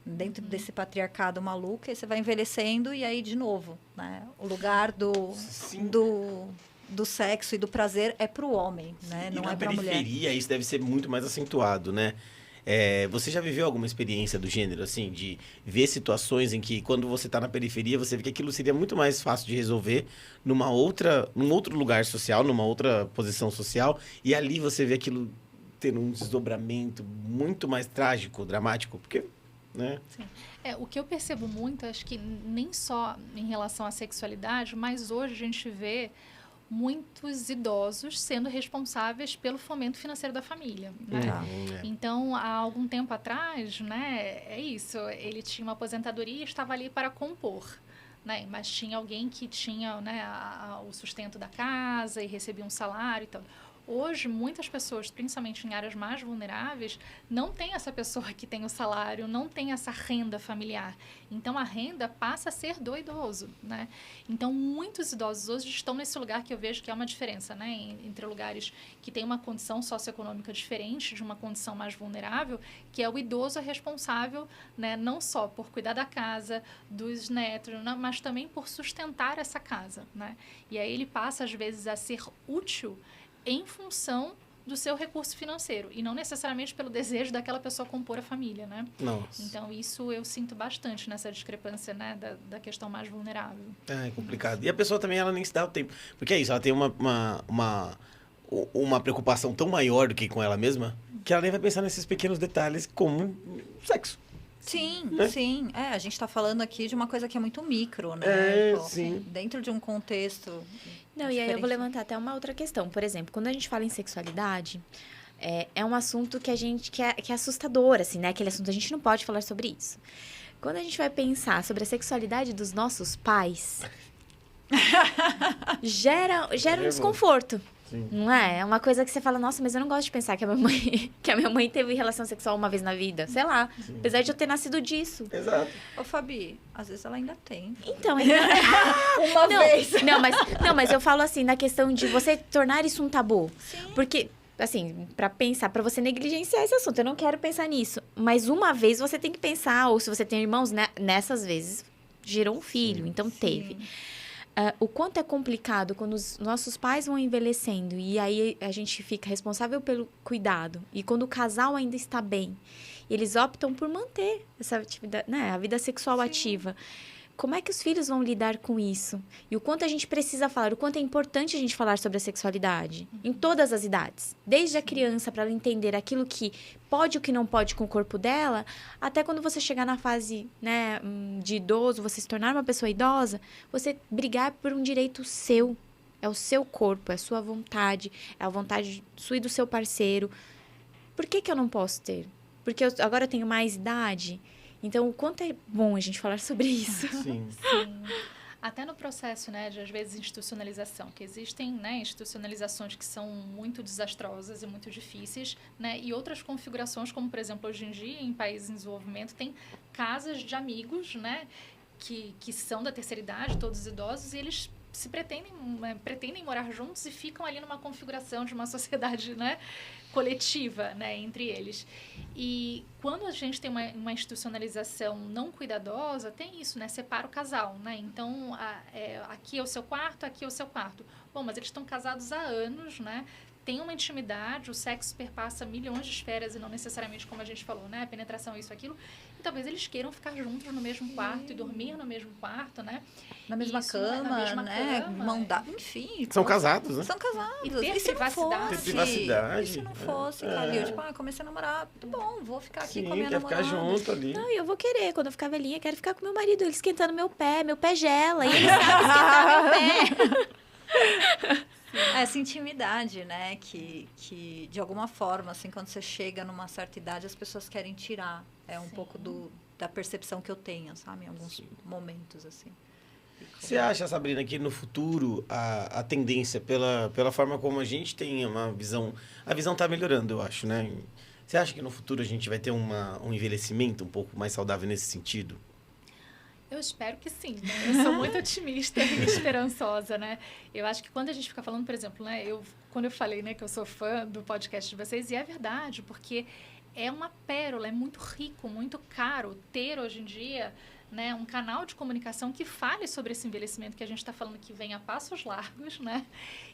Dentro desse patriarcado maluco, aí você vai envelhecendo e aí, de novo, né? O lugar Sim. do sexo e do prazer é para o homem, né? E Não na é para a mulher. periferia, isso deve ser muito mais acentuado, né? Você já viveu alguma experiência do gênero, assim, de ver situações em que, quando você está na periferia, você vê que aquilo seria muito mais fácil de resolver num outro lugar social, numa outra posição social, e ali você vê aquilo tendo um desdobramento muito mais trágico, dramático, porque, né? O que eu percebo muito, acho que nem só em relação à sexualidade, mas hoje a gente vê muitos idosos sendo responsáveis pelo fomento financeiro da família, né? Então, há algum tempo atrás, né, é isso, ele tinha uma aposentadoria e estava ali para compor, né? Mas tinha alguém que tinha, né, o sustento da casa e recebia um salário e tal. Hoje, muitas pessoas, principalmente em áreas mais vulneráveis, não tem essa pessoa que tem o salário, não tem essa renda familiar. Então, a renda passa a ser do idoso, né? Então, muitos idosos hoje estão nesse lugar que eu vejo que é uma diferença, né? Entre lugares que têm uma condição socioeconômica diferente de uma condição mais vulnerável, que é o idoso responsável, né, não só por cuidar da casa, dos netos, né, mas também por sustentar essa casa, né? E aí ele passa, às vezes, a ser útil em função do seu recurso financeiro e não necessariamente pelo desejo daquela pessoa compor a família, né? Nossa. Então, isso eu sinto bastante nessa discrepância, né, da questão mais vulnerável. É complicado. E a pessoa também, ela nem se dá o tempo. Porque é isso, ela tem uma preocupação tão maior do que com ela mesma, que ela nem vai pensar nesses pequenos detalhes como sexo. Sim, Né? sim. A gente está falando aqui de uma coisa que é muito micro, né? Sim. Dentro de um contexto. Não, e aí eu vou diferente. levantar até uma outra questão. Por exemplo, quando a gente fala em sexualidade, é um assunto que é assustador, assim, né? Aquele assunto, a gente não pode falar sobre isso. Quando a gente vai pensar sobre a sexualidade dos nossos pais, gera um desconforto. Sim. Não é? É uma coisa que você fala, nossa, mas eu não gosto de pensar que a minha mãe teve relação sexual uma vez na vida. Sei lá. Sim. Apesar de eu ter nascido disso. Exato. Ô, Fabi, às vezes ela ainda tem. Então, Uma vez. Não, mas eu falo assim, na questão de você tornar isso um tabu. Sim. Porque, assim, pra você negligenciar esse assunto, eu não quero pensar nisso. Mas uma vez você tem que pensar, ou se você tem irmãos, né, nessas vezes gerou um filho, então teve. O quanto é complicado quando os nossos pais vão envelhecendo e aí a gente fica responsável pelo cuidado. E quando o casal ainda está bem, eles optam por manter essa atividade, né, a vida sexual ativa. Como é que os filhos vão lidar com isso? E o quanto a gente precisa falar, o quanto é importante a gente falar sobre a sexualidade em todas as idades. Desde a criança, para ela entender aquilo que pode e o que não pode com o corpo dela, até quando você chegar na fase, né, de idoso, você se tornar uma pessoa idosa, você brigar por um direito seu. É o seu corpo, é a sua vontade, é a vontade sua e do seu parceiro. Por que eu não posso ter? Porque agora eu tenho mais idade? Então, o quanto é bom a gente falar sobre isso. Sim. Sim. Até no processo, né, de, às vezes, institucionalização, que existem, né, institucionalizações que são muito desastrosas e muito difíceis, né, e outras configurações, como, por exemplo, hoje em dia, em países em desenvolvimento, tem casas de amigos, né, que são da terceira idade, todos idosos, e eles pretendem morar juntos e ficam ali numa configuração de uma sociedade, né, coletiva, né, entre eles. E quando a gente tem uma institucionalização não cuidadosa, tem isso, né, separa o casal, né, então aqui é o seu quarto, aqui é o seu quarto. Bom, mas eles estão casados há anos, né, tem uma intimidade, o sexo perpassa milhões de esferas e não necessariamente como a gente falou, né, penetração, isso, aquilo, e talvez eles queiram ficar juntos no mesmo quarto e dormir no mesmo quarto, né. Na mesma Isso, cama, na mesma né? cama. Mão dada, enfim. São casados, né? São casados. E ter se não privacidade. fosse? Ter privacidade. E se não fosse, Calil? Tipo, comecei a namorar, tá bom, vou ficar aqui Sim, com a minha quer ficar namorada. junto ali. Não, e eu vou querer. Quando eu ficar velhinha, quero ficar com meu marido. Ele esquentando meu pé gela. E ele sabe esquentar meu pé. Essa intimidade, né? Que de alguma forma, assim, quando você chega numa certa idade, as pessoas querem tirar. É um Sim. pouco da percepção que eu tenho, sabe? Em alguns momentos, assim. Você acha, Sabrina, que no futuro a tendência, pela forma como a gente tem uma visão... A visão tá melhorando, eu acho, né? Você acha que no futuro a gente vai ter um envelhecimento um pouco mais saudável nesse sentido? Eu espero que sim, né? Eu sou muito otimista e esperançosa, né? Eu acho que quando a gente fica falando, por exemplo, né? Quando eu falei, né, que eu sou fã do podcast de vocês, e é verdade, porque é uma pérola, é muito rico, muito caro ter hoje em dia, né, um canal de comunicação que fale sobre esse envelhecimento que a gente está falando que vem a passos largos, né?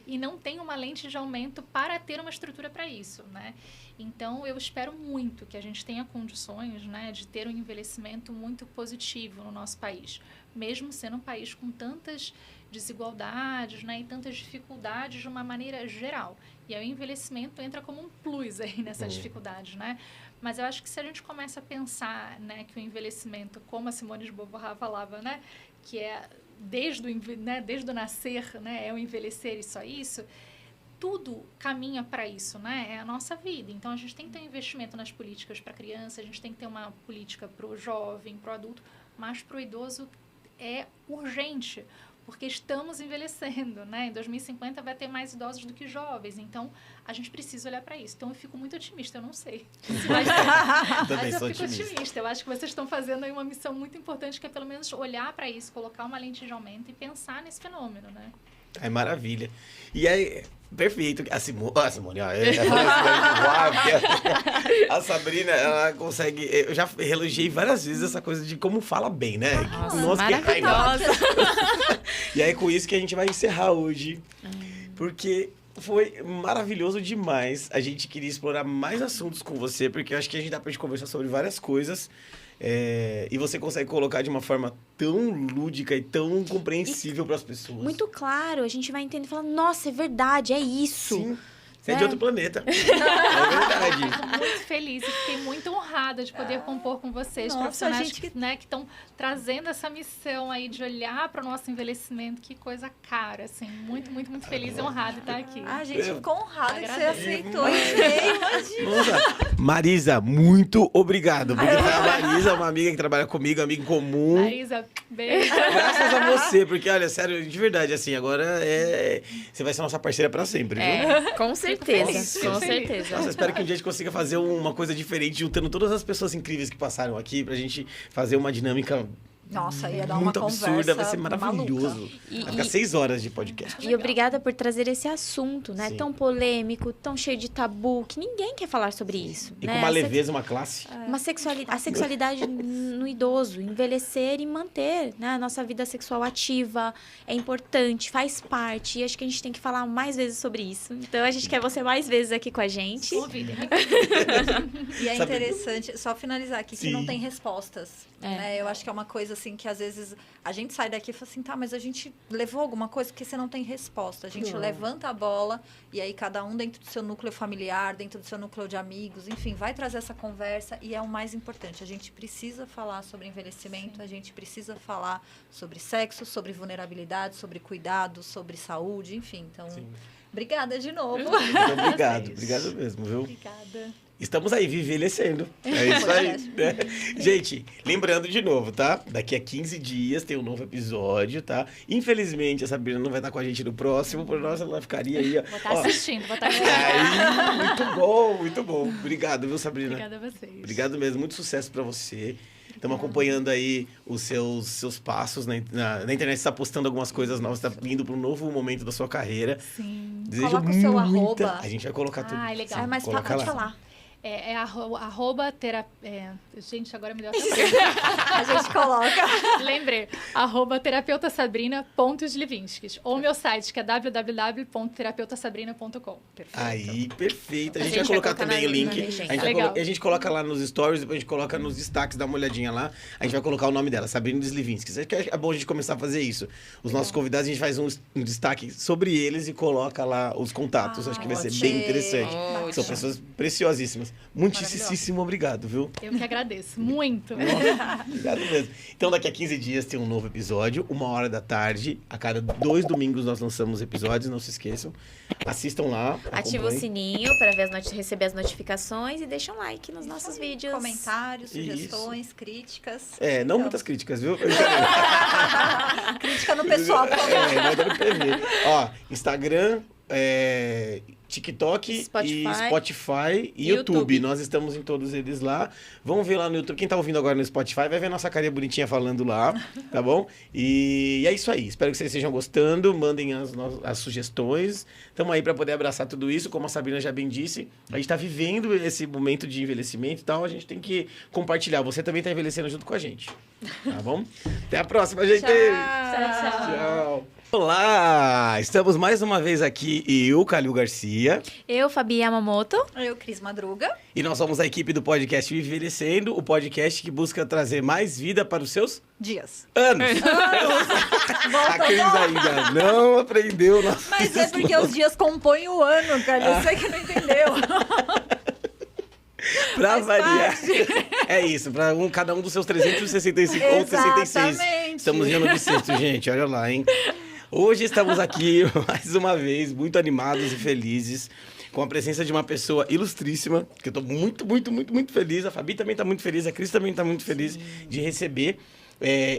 E não tem uma lente de aumento para ter uma estrutura para isso, né? Então, eu espero muito que a gente tenha condições, né, de ter um envelhecimento muito positivo no nosso país, mesmo sendo um país com tantas desigualdades, né, e tantas dificuldades de uma maneira geral. E aí o envelhecimento entra como um plus aí nessas dificuldades, né? Mas eu acho que se a gente começa a pensar, né, que o envelhecimento, como a Simone de Beauvoir falava, né, que é desde o nascer, né, é o envelhecer e só isso, tudo caminha para isso, né? É a nossa vida. Então, a gente tem que ter um investimento nas políticas para a criança, a gente tem que ter uma política para o jovem, para o adulto, mas para o idoso é urgente, porque estamos envelhecendo, né? Em 2050 vai ter mais idosos do que jovens, então a gente precisa olhar para isso. Então, eu fico muito otimista, eu não sei. Mas eu fico otimista. Eu acho que vocês estão fazendo aí uma missão muito importante, que é pelo menos olhar para isso, colocar uma lente de aumento e pensar nesse fenômeno, né? É maravilha. E aí, perfeito. A Simone, ó, a Sabrina, ela consegue... Eu já elogiei várias vezes essa coisa de como fala bem, né? Nossa, maravilhosa. E aí, com isso que a gente vai encerrar hoje. Porque foi maravilhoso demais. A gente queria explorar mais assuntos com você, porque eu acho que a gente dá pra gente conversar sobre várias coisas. E você consegue colocar de uma forma tão lúdica e tão compreensível para as pessoas. Muito claro, a gente vai entender e falar, nossa, é verdade, é isso. Sim, você é de outro planeta. É verdade. Estou muito feliz e fiquei muito honrada de poder compor com vocês, Nossa, profissionais gente, que estão trazendo essa missão aí de olhar para o nosso envelhecimento. Que coisa cara, assim. Muito, muito, muito feliz e honrada de estar aqui. A gente ficou honrada que você Agradeço. aceitou e veio, imagina. Nossa, Marisa, muito obrigado. Porque a Marisa é uma amiga que trabalha comigo, amiga em comum. Marisa, beijo. Graças a você, porque, olha, sério, de verdade, assim, agora você vai ser nossa parceira para sempre, viu? Com certeza, com certeza. Nossa, espero que um dia a gente consiga fazer uma coisa diferente, juntando todas as pessoas incríveis que passaram aqui, pra gente fazer uma dinâmica Nossa, ia dar uma muito conversa absurda, vai ser maravilhoso. maluca. Vai ficar 6 horas de podcast. E obrigada por trazer esse assunto, né? Sim. Tão polêmico, tão cheio de tabu, que ninguém quer falar sobre isso. E né? com uma leveza, uma classe. A sexualidade no idoso, envelhecer e manter, né, a nossa vida sexual ativa, é importante, faz parte. E acho que a gente tem que falar mais vezes sobre isso. Então, a gente quer você mais vezes aqui com a gente. Convidem. E é Sabe- interessante, só finalizar aqui, que Sim. não tem respostas. Né? Eu acho que é uma coisa assim que às vezes a gente sai daqui e fala assim, tá, mas a gente levou alguma coisa porque você não tem resposta. A gente levanta a bola e aí cada um dentro do seu núcleo familiar, dentro do seu núcleo de amigos, enfim, vai trazer essa conversa e é o mais importante. A gente precisa falar sobre envelhecimento, a gente precisa falar sobre sexo, sobre vulnerabilidade, sobre cuidado, sobre saúde, enfim. Então, obrigada de novo. Muito obrigado, obrigado mesmo, viu? Obrigada. Estamos aí, vivelecendo. É isso aí. Né? Gente, lembrando de novo, tá? Daqui a 15 dias tem um novo episódio, tá? Infelizmente, a Sabrina não vai estar com a gente no próximo, por nossa, ela ficaria aí, ó. Vou estar assistindo, vou estar assistindo. Aí, muito bom, muito bom. Obrigado, viu, Sabrina? Obrigada a vocês. Obrigado mesmo, muito sucesso pra você. Estamos acompanhando aí os seus passos na internet. Você está postando algumas coisas novas, está indo para um novo momento da sua carreira. Sim. Desejo Coloca o seu muita... arroba. A gente vai colocar tudo. Ah, legal. Mas Coloca pode lá. falar. Arroba terapeuta... Gente, agora me deu até A gente coloca. Lembrei. Arroba terapeutasabrina.slivinskis. Ou meu site, que é www.terapeutasabrina.com. Aí, perfeito. A gente gente vai colocar vai colocar também o na link. legenda. Legal. A gente coloca lá nos stories, depois a gente coloca nos destaques, dá uma olhadinha lá. A gente vai colocar o nome dela, Sabrina Slivinskis. Acho que é bom a gente começar a fazer isso. Os nossos convidados, a gente faz um destaque sobre eles e coloca lá os contatos. Acho que vai ser bem interessante. São pessoas preciosíssimas. demais. Muitíssimo obrigado, viu? Eu que agradeço. Muito. Nossa, obrigado mesmo. Então, daqui a 15 dias tem um novo episódio, 1h da tarde. A cada 2 domingos nós lançamos episódios, não se esqueçam. Assistam lá. Ativa o acompanhem. sininho para receber as notificações e deixa um like nos nossos vídeos. Comentários, sugestões, críticas. Não Então, muitas críticas, viu? Crítica no pessoal, por favor. Manda no PV. Ó, Instagram, TikTok, Spotify e YouTube. Nós estamos em todos eles lá. Vamos ver lá no YouTube. Quem tá ouvindo agora no Spotify vai ver nossa carinha bonitinha falando lá, tá bom? E é isso aí. Espero que vocês estejam gostando. Mandem as sugestões. Estamos aí para poder abraçar tudo isso. Como a Sabrina já bem disse, a gente tá vivendo esse momento de envelhecimento e tal. A gente tem que compartilhar. Você também tá envelhecendo junto com a gente. Tá bom? Até a próxima, gente! Tchau! Olá! Estamos mais uma vez aqui, eu, Calil Garcia. Eu, Fabi Yamamoto. Eu, Cris Madruga. E nós somos a equipe do podcast Envelhecendo, o podcast que busca trazer mais vida para os seus Dias. anos. A Cris ainda não aprendeu. Mas é porque os dias compõem o ano, cara. Você que não entendeu. Pra variar. É isso, para cada um dos seus 365 ou 66. Estamos em ano bissexto, gente. Olha lá, hein? Hoje estamos aqui, mais uma vez, muito animados e felizes, com a presença de uma pessoa ilustríssima, que eu tô muito feliz. A Fabi também tá muito feliz, a Cris também tá muito feliz de receber.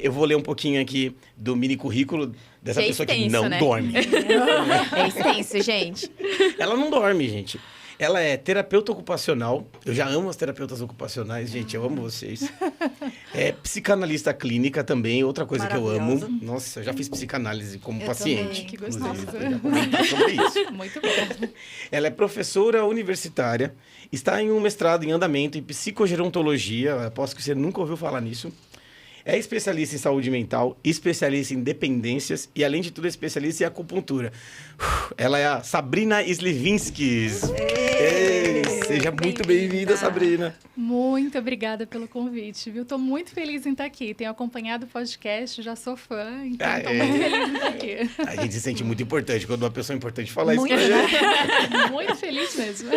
Eu vou ler um pouquinho aqui do mini currículo dessa pessoa que não dorme. É extenso, gente. Ela não dorme, gente. Ela é terapeuta ocupacional. Eu já amo as terapeutas ocupacionais, gente. Eu amo vocês. É psicanalista clínica também, outra coisa que eu amo. Nossa, eu já fiz psicanálise como paciente. Também. Que gostoso. Já comentei sobre isso. Muito bom. Ela é professora universitária, está em um mestrado em andamento em psicogerontologia. Aposto que você nunca ouviu falar nisso. É especialista em saúde mental, especialista em dependências e, além de tudo, é especialista em acupuntura. Ela é a Sabrina Slivinskis. Seja muito bem-vinda, Sabrina. Muito obrigada pelo convite, viu? Tô muito feliz em estar aqui. Tenho acompanhado o podcast, já sou fã, então tô muito feliz em estar aqui. A gente se sente muito importante quando uma pessoa importante fala isso Muito, pra gente. Muito feliz mesmo.